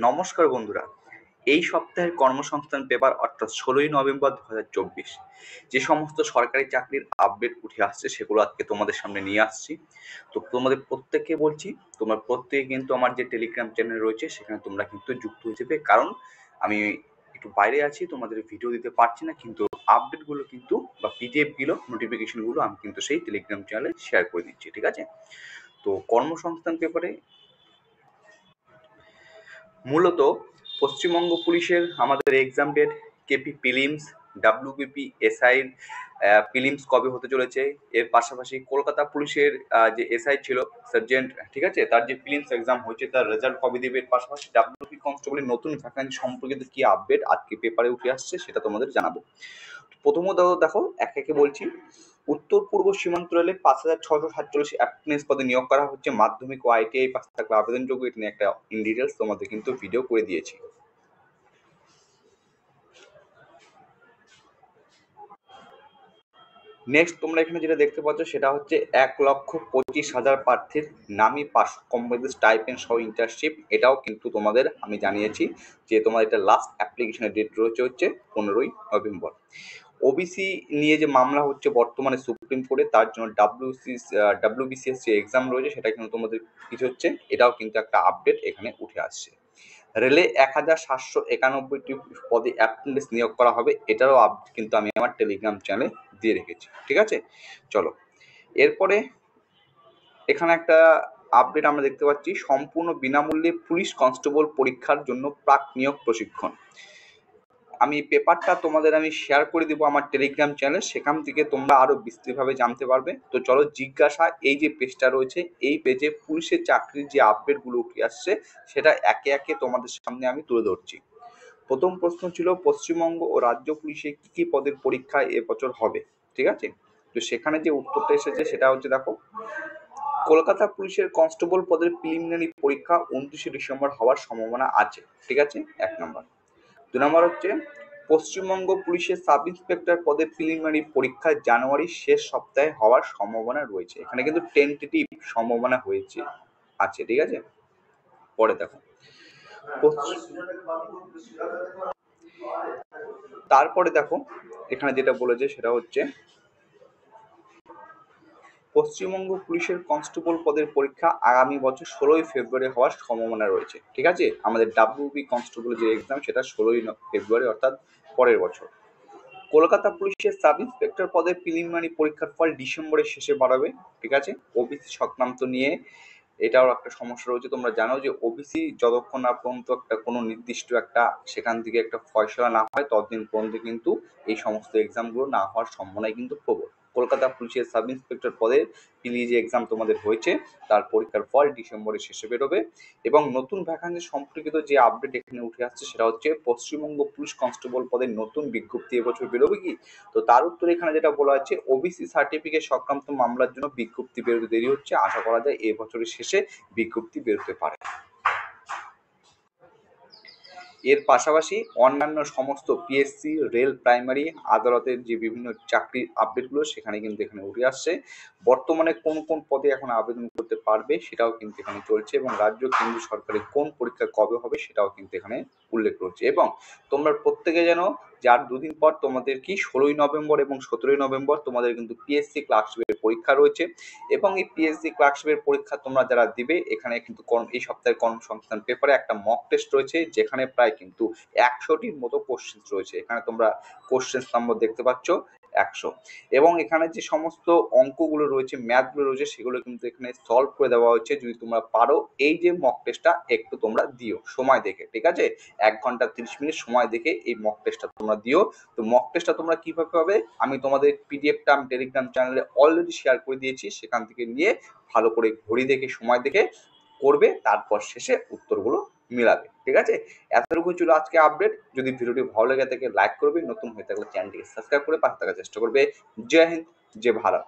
নমস্কার বন্ধুরা, এই সপ্তাহের কর্মসংস্থান পেপার অর্থাৎ 16ই নভেম্বর 2024 যে সমস্ত সরকারি চাকরির আপডেট উঠে আসছে সেগুলো আজকে তোমাদের সামনে নিয়ে আসছি। তো তোমাদের প্রত্যেককে বলছি, তোমরা প্রত্যেকে কিন্তু আমার যে টেলিগ্রাম চ্যানেল রয়েছে সেখানে তোমরা কিন্তু যুক্ত হয়ে যাবে, কারণ আমি একটু বাইরে আছি, তোমাদের ভিডিও দিতে পারছি না, কিন্তু আপডেটগুলো কিন্তু বা পিডিএফ গুলো নোটিফিকেশনগুলো আমি কিন্তু সেই টেলিগ্রাম চ্যানেলে শেয়ার করে দিচ্ছি। ঠিক আছে, তো কর্মসংস্থান পেপারে মূলত পশ্চিমবঙ্গ পুলিশের আমাদের exam date, KP prelims, WBP SI prelims কবে হতে চলেছে, এর পাশাপাশি কলকাতা পুলিশের যে এসআই ছিল সার্জেন্ট, ঠিক আছে, তার যে প্রিলিমস এক্সাম হয়েছে তার রেজাল্ট কবে দেবে, এর পাশাপাশি ডাব্লিউপি কনস্টেবলের নতুন ভ্যাকান্সি সম্পর্কিত কি আপডেট আজকে পেপারে উঠে আসছে সেটা তোমাদের জানাবো। প্রথমত দেখো, একে একে বলছি। উত্তর পূর্ব সীমান্ত রেলে 5,647 অ্যাপ্রেন্টিস পদে নিয়োগ করা হচ্ছে। মাধ্যমিক ও আইটিআই পাস থাকলে আবেদনযোগ্য। এটা নিয়ে একটা ইন ডিটেলস তোমাদের কিন্তু ভিডিও করে দিয়েছি। নেক্সট তোমরা এখানে যেটা দেখতে পাচ্ছ সেটা হচ্ছে 1,25,000 প্রার্থীর নামী পাস কোম্পানিতে স্টাইপেন্ড সহ ইন্টার্নশিপ। এটাও কিন্তু তোমাদের আমি জানিয়েছি যে তোমার এটা লাস্ট অ্যাপ্লিকেশনের ডেট রয়েছে হচ্ছে 15ই নভেম্বর। ওবিসি নিয়ে যে মামলা হচ্ছে বর্তমানে সুপ্রিম কোর্টে, তার জন্য ডাব্লিউবিসিএস যে এক্সাম রয়েছে সেটা কিন্তু তোমাদের কিছু হচ্ছে, এটাও কিন্তু একটা আপডেট এখানে উঠে আসছে। রেলে 1,791টি পদে অ্যাপ্রেন্টিস নিয়োগ করা হবে, এটারও আপডেট কিন্তু আমি আমার টেলিগ্রাম চ্যানেলে দিয়ে রেখেছি। ঠিক আছে, চলো এরপরে এখানে একটা আপডেট আমরা দেখতে পাচ্ছি, সম্পূর্ণ বিনামূল্যে পুলিশ কনস্টেবল পরীক্ষার জন্য প্রাক নিয়োগ প্রশিক্ষণ। আমি পেপারটা তোমাদের আমি শেয়ার করে দিব আমার টেলিগ্রাম চ্যানেল, সেখান থেকে তোমরা আরো বিস্তৃতভাবে জানতে পারবে। তো চলো, জিজ্ঞাসা এই যে পেজটা রয়েছে, এই পেজে পুলিশের চাকরির যে আপডেটগুলো উঠে আসছে সেটা একে একে তোমাদের সামনে আমি তুলে ধরছি। প্রথম প্রশ্ন ছিল পশ্চিমবঙ্গ ও রাজ্য পুলিশে কি কি পদের পরীক্ষা এবছর হবে। ঠিক আছে, তো সেখানে যে উত্তরটা এসেছে সেটা হচ্ছে, দেখো, কলকাতা পুলিশের কনস্টেবল পদের প্রিলিমিনারি পরীক্ষা 29শে ডিসেম্বর হওয়ার সম্ভাবনা আছে। ঠিক আছে, 1 নম্বর। 2 নম্বর হচ্ছে পশ্চিমবঙ্গ পুলিশের সাব ইন্সপেক্টর পদের প্রিলিমিনারি পরীক্ষা জানুয়ারির শেষ সপ্তাহে হওয়ার সম্ভাবনা রয়েছে। এখানে কিন্তু টেন্টেটিভ সম্ভাবনা হয়েছে আছে। ঠিক আছে, পরে দেখো তারপরে দেখো এখানে যেটা বলেছে সেটা হচ্ছে পশ্চিমবঙ্গ পুলিশের কনস্টেবল পদের পরীক্ষা আগামী বছর 16ই ফেব্রুয়ারি হওয়ার সম্ভাবনা রয়েছে। ঠিক আছে, আমাদের ডাব্লিউবি কনস্টেবল যে এক্সাম সেটা 16ই ফেব্রুয়ারি অর্থাৎ পরের বছর। কলকাতা পুলিশের সাব ইন্সপেক্টর পদের প্রিলিমিনারি পরীক্ষার ফল ডিসেম্বরের শেষে বাড়াবে। ঠিক আছে, ওবিসি সংক্রান্ত নিয়ে এটাও একটা সমস্যা রয়েছে। তোমরা জানো যে ওবিসি যতক্ষণ না পর্যন্ত একটা কোনো নির্দিষ্ট একটা সেখান থেকে একটা ফয়সলা না হয় ততদিন পর্যন্ত কিন্তু এই সমস্ত এক্সামগুলো না হওয়ার সম্ভাবনাই কিন্তু প্রবল। কলকাতা পুলিশের সাব ইন্সপেক্টর পদের পিলি যে এক্সাম তোমাদের হয়েছে তার পরীক্ষার ফল ডিসেম্বরের শেষে বেরোবে। এবং নতুন ভ্যাকান্সি সম্পর্কিত যে আপডেট এখানে উঠে আসছে সেটা হচ্ছে পশ্চিমবঙ্গ পুলিশ কনস্টেবল পদের নতুন বিজ্ঞপ্তি এবছর বেরোবে কি। তো তার উত্তরে এখানে যেটা বলা হচ্ছে, ওবিসি সার্টিফিকেট সংক্রান্ত মামলার জন্য বিজ্ঞপ্তি বেরোতে দেরি হচ্ছে, আশা করা যায় এই বছরের শেষে বিজ্ঞপ্তি বেরোতে পারে। এর পাশাপাশি অন্যান্য সমস্ত পিএসসি, রেল, প্রাইমারি, আদালতের যে বিভিন্ন চাকরির আপডেটগুলো সেখানে কিন্তু এখানে উঠে আসছে। বর্তমানে কোন কোন পদে এখন আবেদন করতে পারবে সেটাও কিন্তু এখানে চলছে, এবং রাজ্য কেন্দ্র সরকারের কোন পরীক্ষা কবে হবে সেটাও কিন্তু এখানে উল্লেখ রয়েছে। এবং তোমরা প্রত্যেকে জানো যে আর 2 দিন পর তোমাদের কি 16ই নভেম্বর এবং 17ই নভেম্বর তোমাদের কিন্তু পিএসসি ক্লার্কশিপের পরীক্ষা রয়েছে। এবং এই পিএসসি ক্লার্কশিপের পরীক্ষা তোমরা যারা দিবে, এখানে কিন্তু এই সপ্তাহের কর্মসংস্থান পেপারে একটা মক টেস্ট রয়েছে যেখানে প্রায় কিন্তু 100টির মতো কোশ্চেন রয়েছে। এখানে তোমরা কোশ্চেন নম্বর দেখতে পাচ্ছ 100, এবং এখানে যে সমস্ত অঙ্কগুলো রয়েছে, ম্যাথগুলো রয়েছে, সেগুলো কিন্তু এখানে সলভ করে দেওয়া হচ্ছে। যদি তোমরা পারো এই যে মক টেস্টটা একটু তোমরা দিও সময় দেখে। ঠিক আছে, 1 ঘন্টা 30 মিনিট সময় দেখে এই মক টেস্টটা তোমরা দিও। তো মক টেস্টটা তোমরা কিভাবে পাবে, আমি তোমাদের পিডিএফটা আমি টেলিগ্রাম চ্যানেলে অলরেডি শেয়ার করে দিয়েছি, সেখান থেকে নিয়ে ভালো করে ঘড়ি দেখে সময় দেখে করবে, তারপর শেষে উত্তরগুলো মিলাবে। ঠিক আছে, এতটুকু ছিল আজকে আপডেট। যদি ভিডিওটি ভালো লেগে থাকে লাইক করবে, নতুন হয়ে থাকলে চ্যানেলটিকে সাবস্ক্রাইব করে পাশে থাকার চেষ্টা করবে। জয় হিন্দ, জয় ভারত।